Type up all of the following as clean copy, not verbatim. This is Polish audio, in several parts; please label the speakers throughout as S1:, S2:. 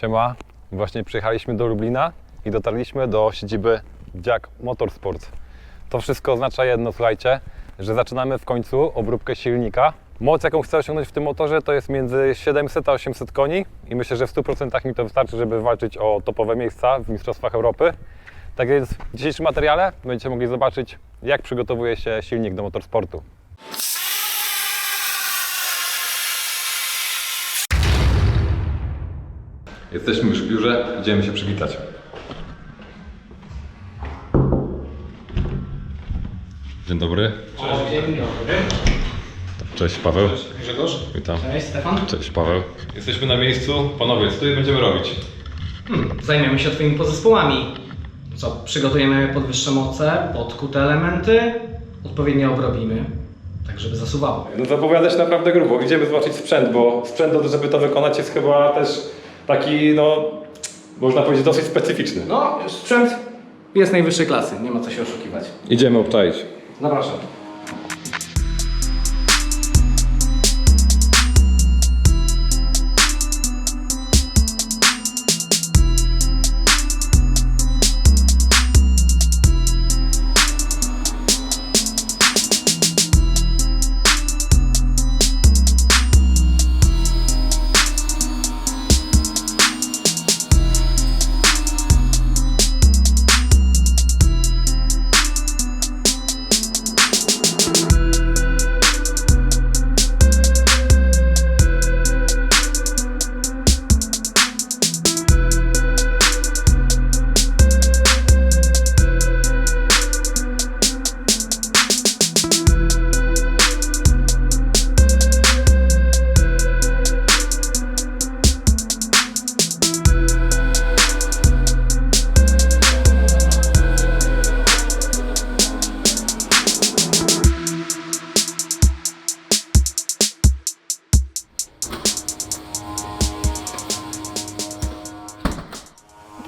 S1: Siema, właśnie przyjechaliśmy do Lublina i dotarliśmy do siedziby Jack Motorsport. To wszystko oznacza jedno, słuchajcie, że zaczynamy w końcu obróbkę silnika. Moc, jaką chcę osiągnąć w tym motorze, to jest między 700 a 800 koni i myślę, że w 100% mi to wystarczy, żeby walczyć o topowe miejsca w Mistrzostwach Europy. Tak więc w dzisiejszym materiale będziecie mogli zobaczyć, jak przygotowuje się silnik do motorsportu. Jesteśmy już w biurze, idziemy się przywitać. Dzień dobry.
S2: Dzień dobry.
S1: Cześć Paweł.
S2: Cześć Grzegorz.
S1: Witam.
S2: Cześć Stefan.
S1: Cześć Paweł. Jesteśmy na miejscu. Panowie, co tutaj będziemy robić?
S2: Zajmiemy się Twoimi podzespołami. Co, przygotujemy podwyższe moce, podkute elementy, odpowiednio obrobimy, tak żeby zasuwało.
S1: No zapowiada się naprawdę grubo. Idziemy zobaczyć sprzęt, bo sprzęt, żeby to wykonać, jest chyba też taki, no, można powiedzieć, dosyć specyficzny.
S2: No, sprzęt jest najwyższej klasy, nie ma co się oszukiwać.
S1: Idziemy obczaić.
S2: Zapraszam.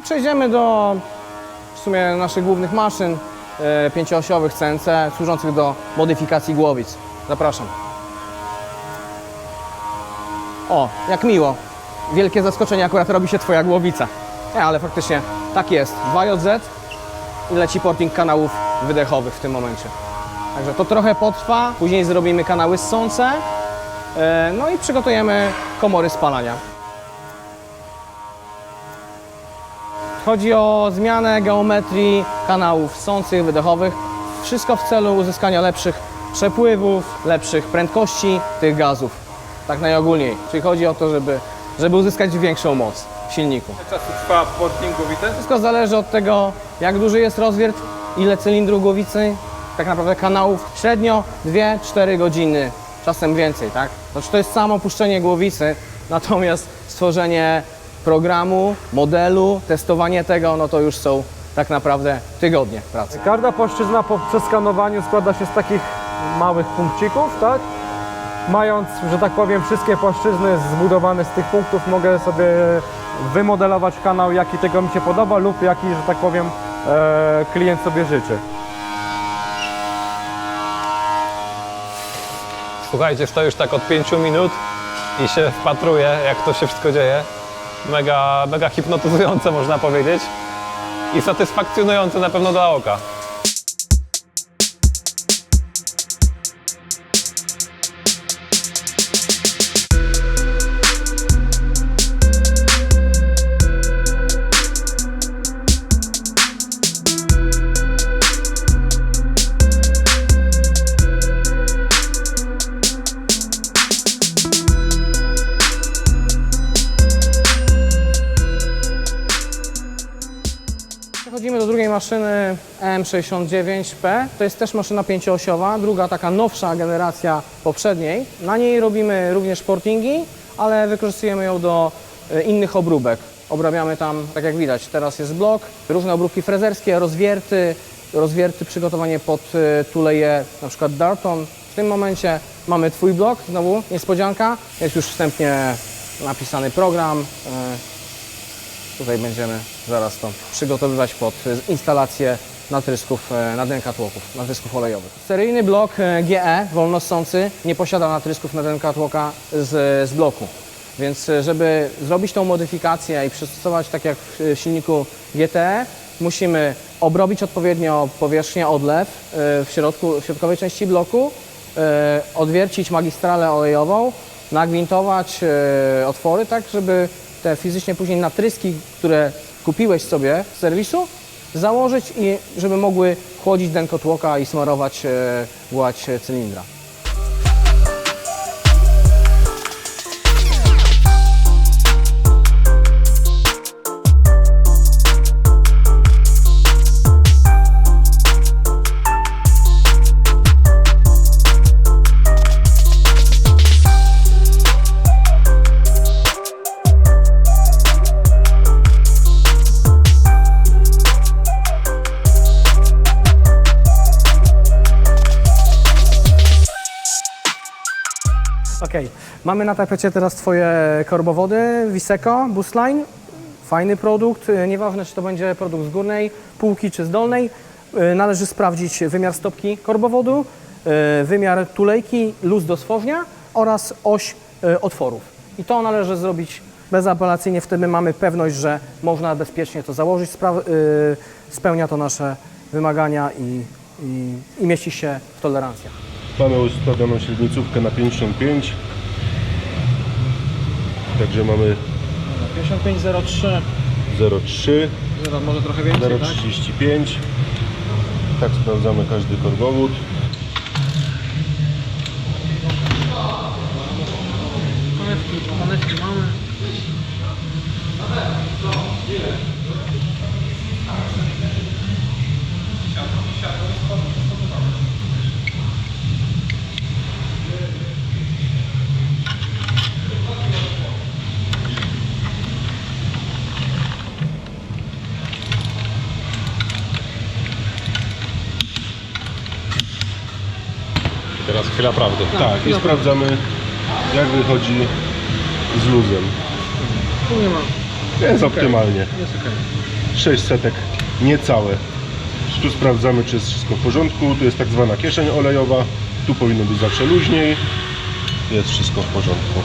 S2: Przejdziemy do w sumie naszych głównych maszyn pięcioosiowych CNC służących do modyfikacji głowic. Zapraszam. O, jak miło. Wielkie zaskoczenie, akurat robi się Twoja głowica. Nie, ale faktycznie tak jest. 2JZ i leci porting kanałów wydechowych w tym momencie. Także to trochę potrwa. Później zrobimy kanały ssące. No i przygotujemy komory spalania. Chodzi o zmianę geometrii kanałów ssących, wydechowych. Wszystko w celu uzyskania lepszych przepływów, lepszych prędkości tych gazów. Tak najogólniej. Czyli chodzi o to, żeby uzyskać większą moc w silniku.
S1: Ile czasu trwa porting głowicy?
S2: Wszystko zależy od tego, jak duży jest rozwiert, ile cylindrów głowicy, tak naprawdę kanałów. Średnio 2-4 godziny, czasem więcej, tak? Znaczy to jest samo puszczenie głowicy, natomiast stworzenie programu, modelu, testowanie tego, no to już są tak naprawdę tygodnie pracy.
S3: Każda płaszczyzna po przeskanowaniu składa się z takich małych punkcików, tak? Mając, że tak powiem, wszystkie płaszczyzny zbudowane z tych punktów, mogę sobie wymodelować kanał, jaki tego mi się podoba lub jaki, że tak powiem, klient sobie życzy.
S1: Słuchajcie, stoję już tak od 5 minut i się wpatruję, jak to się wszystko dzieje. Mega hipnotyzujące, można powiedzieć, i satysfakcjonujące na pewno dla oka.
S2: Przechodzimy do drugiej maszyny EM69P. To jest też maszyna pięcioosiowa, druga taka nowsza generacja poprzedniej. Na niej robimy również portingi, ale wykorzystujemy ją do innych obróbek. Obrabiamy tam, tak jak widać, teraz jest blok, różne obróbki frezerskie, rozwierty, przygotowanie pod tuleje, na przykład Darton. W tym momencie mamy Twój blok, znowu niespodzianka, jest już wstępnie napisany program. Tutaj będziemy zaraz to przygotowywać pod instalację natrysków, nadręka tłoków, natrysków olejowych. Seryjny blok GE wolnossący nie posiada natrysków nadręka tłoka z bloku. Więc żeby zrobić tą modyfikację i przystosować tak jak w silniku GTE, musimy obrobić odpowiednio powierzchnię, odlew w środkowej części bloku, odwiercić magistralę olejową, nagwintować otwory, tak żeby te fizycznie później natryski, które kupiłeś sobie z serwisu, założyć i żeby mogły chłodzić den kotłoka i smarować gładź cylindra. Okej, mamy na tapecie teraz Twoje korbowody Wiseco Busline. Fajny produkt, nieważne czy to będzie produkt z górnej półki czy z dolnej. Należy sprawdzić wymiar stopki korbowodu, wymiar tulejki, luz dosłownia oraz oś otworów. I to należy zrobić bezapelacyjnie, wtedy mamy pewność, że można bezpiecznie to założyć, spełnia to nasze wymagania i mieści się w tolerancjach.
S4: Mamy ustawioną średnicówkę na 55, także mamy
S2: 55,03,
S4: 0,3,
S2: może trochę więcej,
S4: 0,35. Tak sprawdzamy każdy korbowód.
S2: Konewki mamy.
S1: Teraz chwila prawdy.
S4: Tak, i sprawdzamy jak wychodzi z luzem.
S2: Tu nie ma.
S4: Jest optymalnie.
S2: Jest ok.
S4: 6 setek niecałe. Tu sprawdzamy, czy jest wszystko w porządku. Tu jest tak zwana kieszeń olejowa. Tu powinno być zawsze luźniej. Jest wszystko w porządku.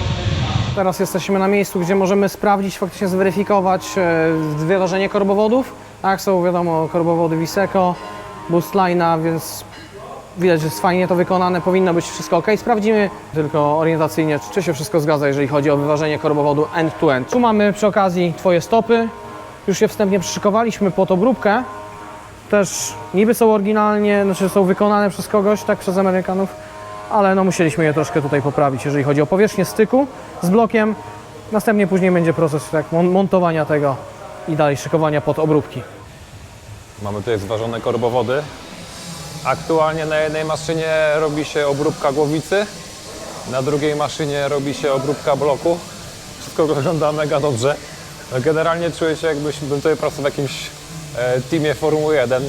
S2: Teraz jesteśmy na miejscu, gdzie możemy sprawdzić, faktycznie zweryfikować wyważenie korbowodów. Tak, są wiadomo korbowody Wiseco, Boostline'a, więc widać, że jest fajnie to wykonane, powinno być wszystko ok. Sprawdzimy tylko orientacyjnie, czy się wszystko zgadza, jeżeli chodzi o wyważenie korbowodu end-to-end. Tu mamy przy okazji Twoje stopy. Już je wstępnie przyszykowaliśmy pod obróbkę. Też niby są oryginalnie, znaczy są wykonane przez kogoś, tak przez Amerykanów, ale no musieliśmy je troszkę tutaj poprawić, jeżeli chodzi o powierzchnię styku z blokiem. Następnie później będzie proces tak, montowania tego i dalej szykowania pod obróbki.
S1: Mamy tutaj zważone korbowody. Aktualnie na jednej maszynie robi się obróbka głowicy, na drugiej maszynie robi się obróbka bloku. Wszystko wygląda mega dobrze. No generalnie czuję się, jakbym tutaj pracował w jakimś teamie Formuły 1.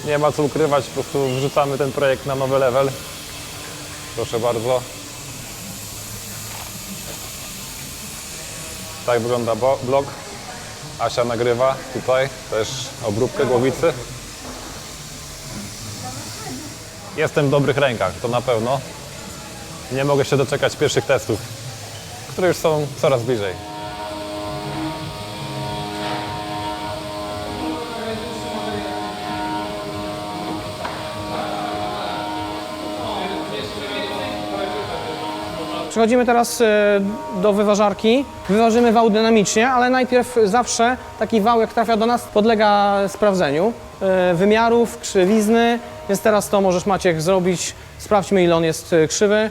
S1: Nie ma co ukrywać, po prostu wrzucamy ten projekt na nowy level. Proszę bardzo. Tak wygląda blok. Asia nagrywa tutaj też obróbkę głowicy. Jestem w dobrych rękach, to na pewno. Nie mogę się doczekać pierwszych testów, które już są coraz bliżej.
S2: Przechodzimy teraz do wyważarki. Wyważymy wał dynamicznie, ale najpierw zawsze taki wał, jak trafia do nas, podlega sprawdzeniu wymiarów, krzywizny, więc teraz to możesz, Maciek, zrobić. Sprawdźmy, ile on jest krzywy,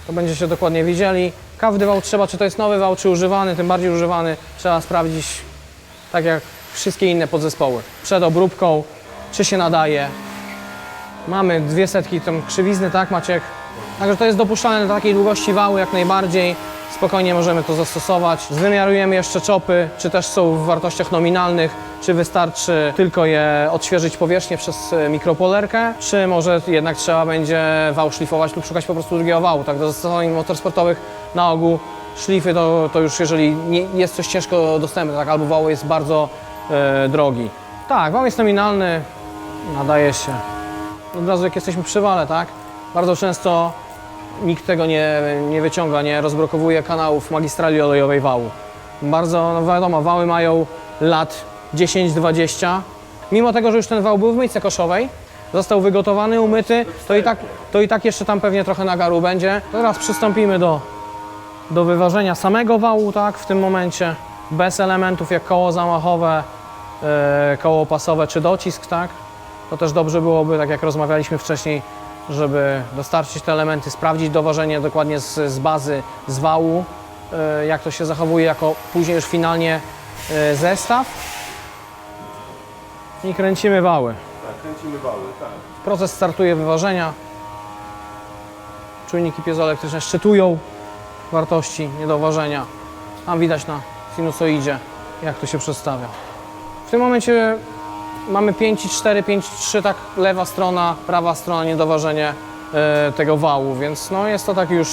S2: to będziecie dokładnie widzieli. Każdy wał trzeba, czy to jest nowy wał, czy używany, tym bardziej używany, trzeba sprawdzić, tak jak wszystkie inne podzespoły. Przed obróbką, czy się nadaje. Mamy 200 tam krzywizny, tak, Maciek? Także to jest dopuszczalne do takiej długości wału jak najbardziej. Spokojnie możemy to zastosować. Zwymiarujemy jeszcze czopy, czy też są w wartościach nominalnych, czy wystarczy tylko je odświeżyć powierzchnię przez mikropolerkę, czy może jednak trzeba będzie wał szlifować lub szukać po prostu drugiego wału. Tak, do zastosowań motorsportowych na ogół szlify to już jeżeli nie jest coś ciężko dostępne, tak, albo wał jest bardzo drogi. Tak, wał jest nominalny, nadaje się. Od razu jak jesteśmy przy wale, tak? Bardzo często nikt tego nie wyciąga, nie rozbrokowuje kanałów magistrali olejowej wału. Bardzo, no wiadomo, wały mają lat 10-20. Mimo tego, że już ten wał był w myjce koszowej, został wygotowany, umyty, to i tak jeszcze tam pewnie trochę nagaru będzie. Teraz przystąpimy do wyważenia samego wału, tak, w tym momencie, bez elementów jak koło zamachowe, koło pasowe czy docisk, tak. To też dobrze byłoby, tak jak rozmawialiśmy wcześniej, żeby dostarczyć te elementy, sprawdzić doważenie dokładnie z bazy, z wału, jak to się zachowuje jako później już finalnie zestaw. I kręcimy wały.
S4: Tak, kręcimy wały, tak.
S2: Proces startuje wyważenia. Czujniki piezoelektryczne szczytują wartości niedoważenia. Tam widać na sinusoidzie, jak to się przedstawia. W tym momencie mamy 5,4, 5,3, tak lewa strona, prawa strona, niedoważenie tego wału, więc no jest to taki już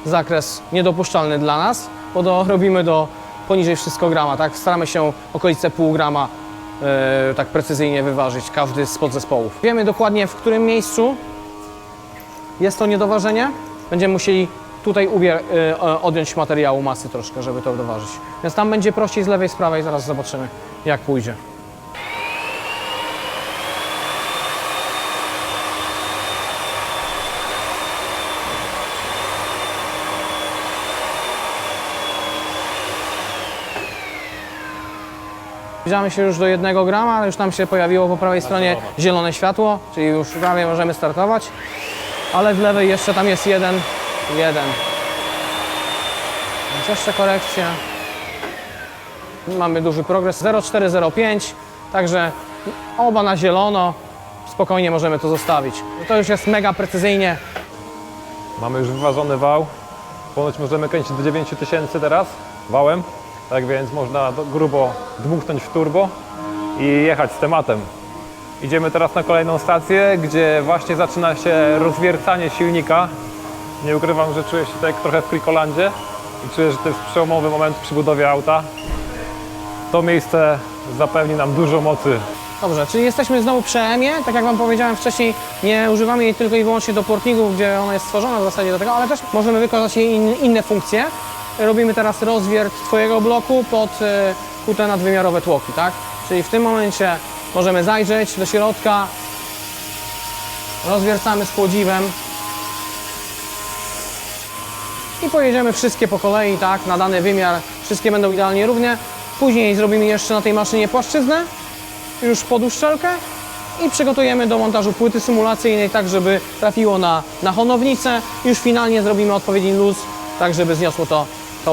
S2: zakres niedopuszczalny dla nas, bo robimy do poniżej wszystko grama, tak? Staramy się okolice pół grama tak precyzyjnie wyważyć każdy z podzespołów. Wiemy dokładnie, w którym miejscu jest to niedoważenie. Będziemy musieli tutaj odjąć materiału masy troszkę, żeby to doważyć. Więc tam będzie prościej z lewej, z prawej, zaraz zobaczymy, jak pójdzie. Zbliżamy się już do 1 grama, ale już nam się pojawiło po prawej stronie zielone światło, czyli już prawie możemy startować, ale w lewej jeszcze tam jest 1. Więc jeszcze korekcja. Mamy duży progres, 0,405, także oba na zielono, spokojnie możemy to zostawić. To już jest mega precyzyjnie.
S1: Mamy już wyważony wał. Ponoć możemy kręcić do 9000 teraz wałem. Tak więc można grubo dmuchnąć w turbo i jechać z tematem. Idziemy teraz na kolejną stację, gdzie właśnie zaczyna się rozwiercanie silnika. Nie ukrywam, że czuję się tak trochę w Klikolandzie i czuję, że to jest przełomowy moment przy budowie auta. To miejsce zapewni nam dużo mocy.
S2: Dobrze, czyli jesteśmy znowu przy EM-ie. Tak jak Wam powiedziałem wcześniej, nie używamy jej tylko i wyłącznie do portingu, gdzie ona jest stworzona w zasadzie do tego, ale też możemy wykonać jej inne funkcje. Robimy teraz rozwiert Twojego bloku pod kute nadwymiarowe tłoki, tak? Czyli w tym momencie możemy zajrzeć do środka, rozwiercamy z chłodziwem i pojedziemy wszystkie po kolei, tak? Na dany wymiar, wszystkie będą idealnie równe. Później zrobimy jeszcze na tej maszynie płaszczyznę, już pod uszczelkę i przygotujemy do montażu płyty symulacyjnej, tak żeby trafiło na honownicę. Już finalnie zrobimy odpowiedni luz, tak żeby zniosło to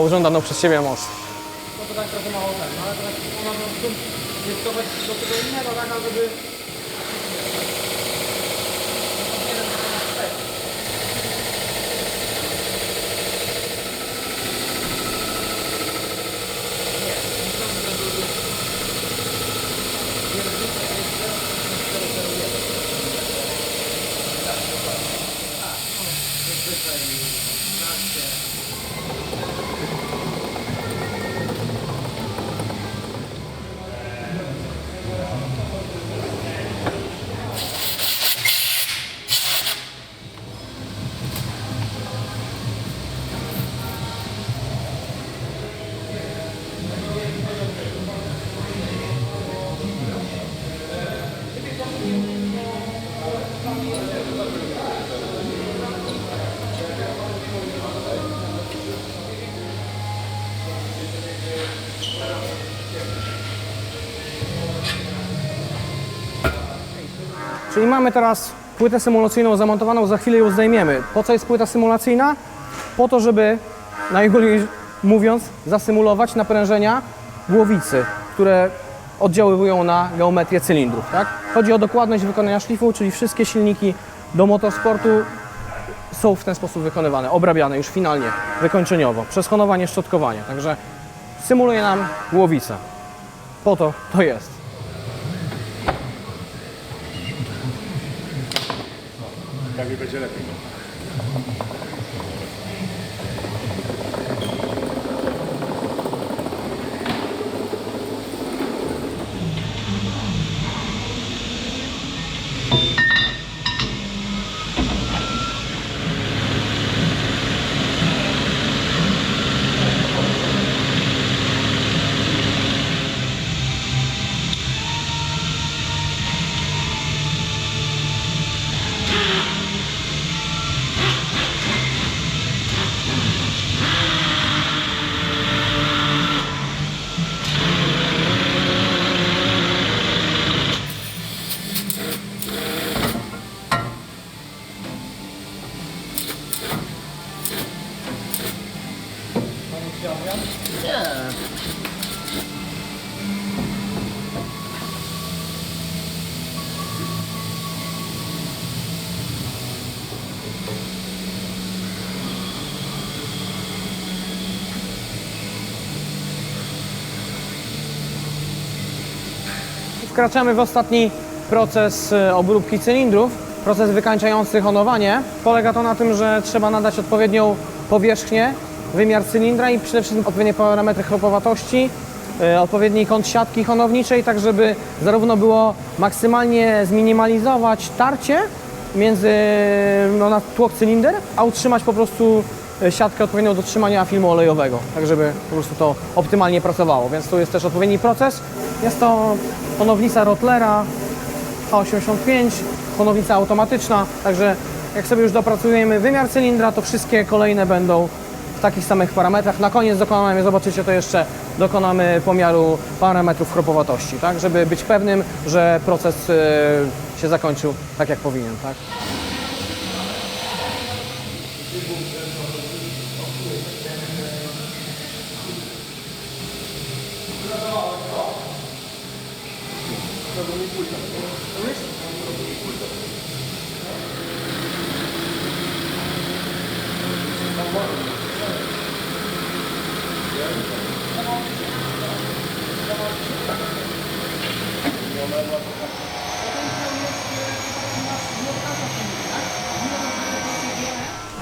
S2: żądaną przez Ciebie moc. No to tak trochę mało ale to można wnioskować do tego innego, tak, żeby... Czyli mamy teraz płytę symulacyjną zamontowaną, za chwilę ją zdejmiemy. Po co jest płyta symulacyjna? Po to, żeby, najogólniej mówiąc, zasymulować naprężenia głowicy, które oddziaływują na geometrię cylindrów. Tak? Chodzi o dokładność wykonania szlifu, czyli wszystkie silniki do motorsportu są w ten sposób wykonywane, obrabiane już finalnie, wykończeniowo, przez honowanie, szczotkowanie. Także symuluje nam głowicę. Po to to jest.
S4: Tak mi będzie lepiej.
S2: Wkraczamy w ostatni proces obróbki cylindrów, proces wykańczający honowanie. Polega to na tym, że trzeba nadać odpowiednią powierzchnię, wymiar cylindra i przede wszystkim odpowiednie parametry chropowatości, odpowiedni kąt siatki honowniczej, tak żeby zarówno było maksymalnie zminimalizować tarcie między na tłok cylinder, a utrzymać po prostu siatkę odpowiednią do trzymania filmu olejowego, tak żeby po prostu to optymalnie pracowało, więc tu jest też odpowiedni proces. Jest to honownica Rottlera H85, honownica automatyczna, także jak sobie już dopracujemy wymiar cylindra, to wszystkie kolejne będą w takich samych parametrach. Na koniec dokonamy, zobaczycie to jeszcze, dokonamy pomiaru parametrów chropowatości, tak, żeby być pewnym, że proces się zakończył tak jak powinien, tak.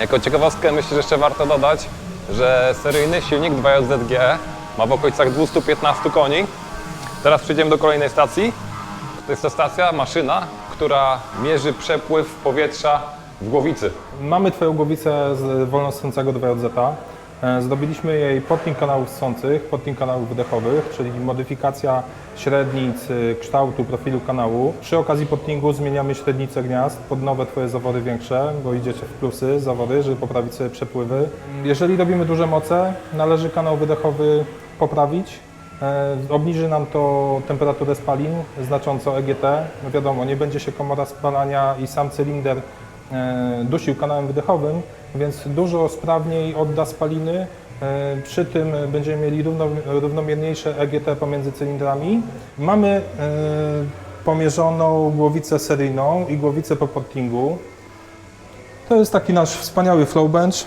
S1: Jako ciekawostkę myślę, że jeszcze warto dodać, że seryjny silnik 2JZGE ma w okolicach 215 koni. Teraz przejdziemy do kolejnej stacji. To jest to stacja, maszyna, która mierzy przepływ powietrza w głowicy.
S3: Mamy Twoją głowicę z wolnossącego 2JZ. Zdobyliśmy jej potnik kanałów ssących, potnik kanałów wydechowych, czyli modyfikacja średnic, kształtu, profilu kanału. Przy okazji potningu zmieniamy średnicę gniazd pod nowe Twoje zawory większe, bo idziecie w plusy zawory, żeby poprawić sobie przepływy. Jeżeli robimy duże moce, należy kanał wydechowy poprawić. Obniży nam to temperaturę spalin, znacząco EGT. No wiadomo, nie będzie się komora spalania i sam cylinder dusił kanałem wydechowym, więc dużo sprawniej odda spaliny. Przy tym będziemy mieli równomierniejsze EGT pomiędzy cylindrami. Mamy pomierzoną głowicę seryjną i głowicę po pottingu. To jest taki nasz wspaniały flow bench.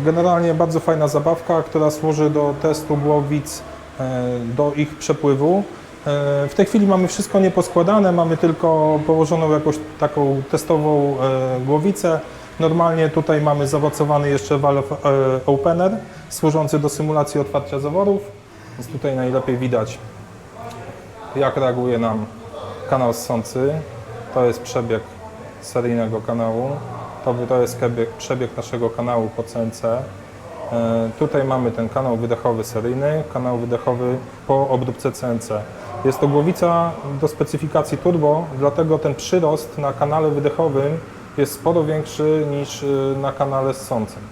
S3: Generalnie bardzo fajna zabawka, która służy do testu głowic, do ich przepływu. W tej chwili mamy wszystko nieposkładane, mamy tylko położoną jakąś taką testową głowicę. Normalnie tutaj mamy zamocowany jeszcze valve opener, służący do symulacji otwarcia zaworów. Więc tutaj najlepiej widać, jak reaguje nam kanał ssący. To jest przebieg seryjnego kanału. To jest przebieg naszego kanału po CNC. Tutaj mamy ten kanał wydechowy seryjny, kanał wydechowy po obróbce CNC. Jest to głowica do specyfikacji turbo, dlatego ten przyrost na kanale wydechowym jest sporo większy niż na kanale ssącym.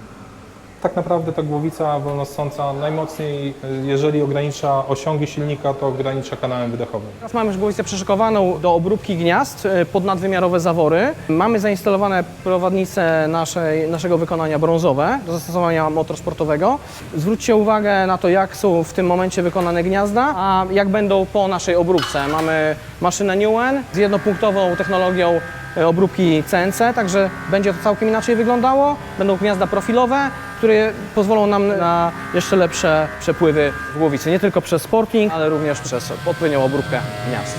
S3: Tak naprawdę ta głowica wolnossąca najmocniej, jeżeli ogranicza osiągi silnika, to ogranicza kanałem wydechowym.
S2: Teraz mamy już głowicę przeszykowaną do obróbki gniazd pod nadwymiarowe zawory. Mamy zainstalowane prowadnice naszego wykonania brązowe do zastosowania motorsportowego. Zwróćcie uwagę na to, jak są w tym momencie wykonane gniazda, a jak będą po naszej obróbce. Mamy maszynę Newen z jednopunktową technologią obróbki CNC, także będzie to całkiem inaczej wyglądało. Będą gniazda profilowe, które pozwolą nam na jeszcze lepsze przepływy w głowicy, nie tylko przez sporting, ale również przez odpowiednią obróbkę gniazd.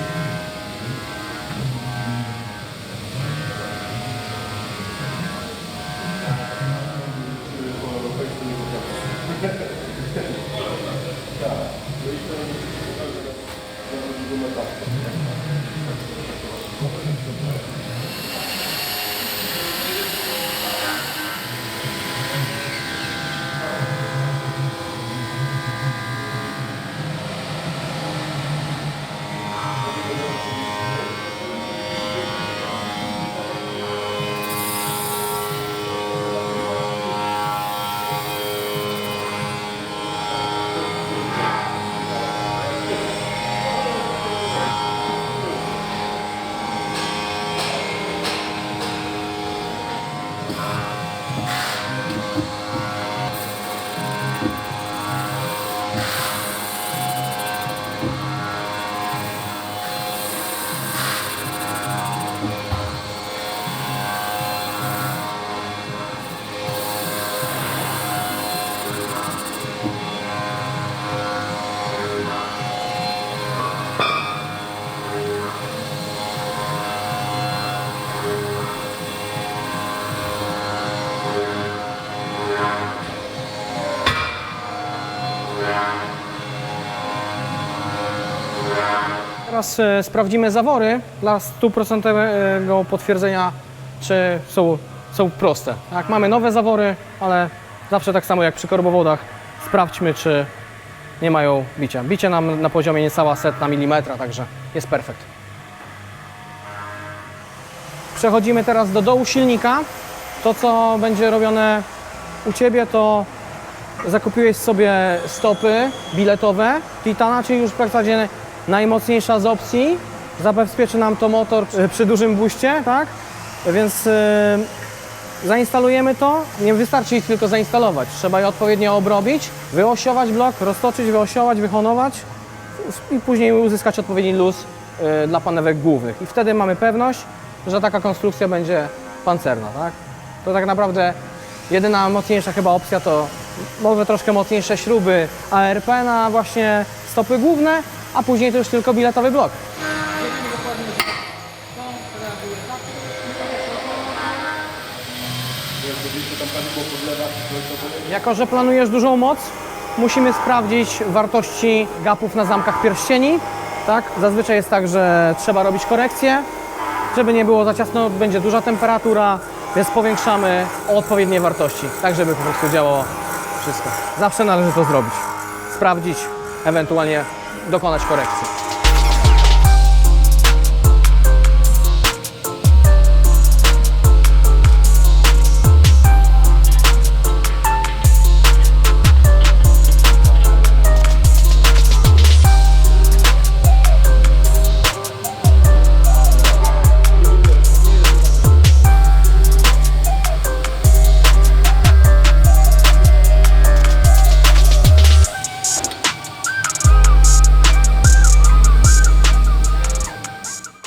S2: Teraz sprawdzimy zawory dla 100% potwierdzenia, czy są proste. Tak, mamy nowe zawory, ale zawsze tak samo jak przy korbowodach, sprawdźmy, czy nie mają bicia. Bicie nam na poziomie niecała 100 milimetra, także jest perfekt. Przechodzimy teraz do dołu silnika. To, co będzie robione u Ciebie, to zakupiłeś sobie stopy biletowe Titana, czyli już w zasadzie najmocniejsza z opcji. Zabezpieczy nam to motor przy dużym buście, tak? Więc zainstalujemy to. Nie wystarczy ich tylko zainstalować. Trzeba je odpowiednio obrobić, wyosiować blok, roztoczyć, wyosiować, wyhonować i później uzyskać odpowiedni luz dla panewek głównych. I wtedy mamy pewność, że taka konstrukcja będzie pancerna, tak? To tak naprawdę jedyna mocniejsza chyba opcja to może troszkę mocniejsze śruby ARP na właśnie stopy główne, a później to już tylko biletowy blok. Jako że planujesz dużą moc, musimy sprawdzić wartości gapów na zamkach pierścieni. Tak? Zazwyczaj jest tak, że trzeba robić korekcję. Żeby nie było za ciasno, będzie duża temperatura, więc powiększamy o odpowiednie wartości, tak żeby po prostu działało wszystko. Zawsze należy to zrobić. Sprawdzić, ewentualnie dokonać korekcji.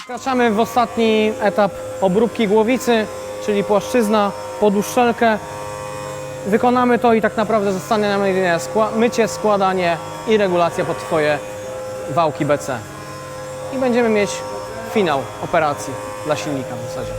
S2: Wkraczamy w ostatni etap obróbki głowicy, czyli płaszczyzna pod uszczelkę. Wykonamy to i tak naprawdę zostanie nam jedynie mycie, składanie i regulacja pod Twoje wałki BC. I będziemy mieć finał operacji dla silnika w zasadzie.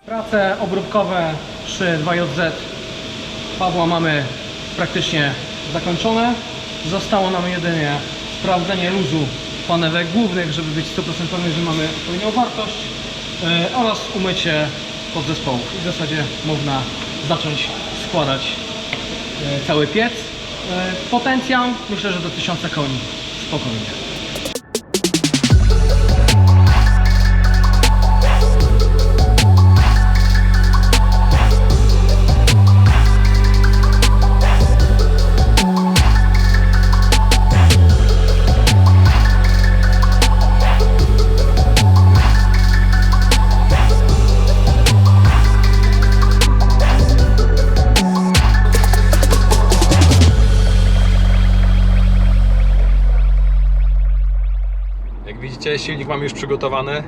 S2: Prace obróbkowe przy 2JZ Pawła mamy praktycznie zakończone. Zostało nam jedynie sprawdzenie luzu panewek głównych, żeby być 100% pewny, że mamy odpowiednią wartość oraz umycie podzespołów. I w zasadzie można zacząć składać cały piec. Potencjał myślę, że do 1000 koni spokojnie.
S1: Jak widzicie, silnik mamy już przygotowany.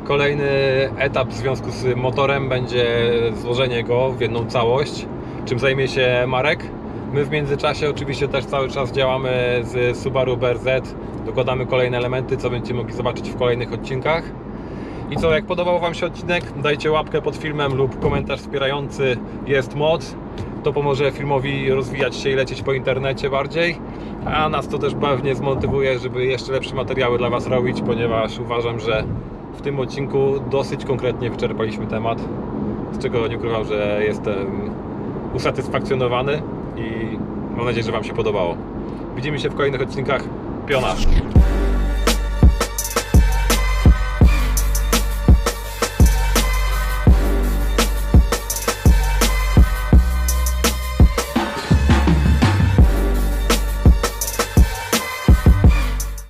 S1: Kolejny etap w związku z motorem będzie złożenie go w jedną całość, czym zajmie się Marek. My w międzyczasie oczywiście też cały czas działamy z Subaru BRZ, dokładamy kolejne elementy, co będziecie mogli zobaczyć w kolejnych odcinkach. I co, jak podobał Wam się odcinek, dajcie łapkę pod filmem lub komentarz wspierający Jest Moc. To pomoże filmowi rozwijać się i lecieć po internecie bardziej, a nas to też pewnie zmotywuje, żeby jeszcze lepsze materiały dla Was robić, ponieważ uważam, że w tym odcinku dosyć konkretnie wyczerpaliśmy temat, z czego nie ukrywam, że jestem usatysfakcjonowany i mam nadzieję, że Wam się podobało. Widzimy się w kolejnych odcinkach. Piona!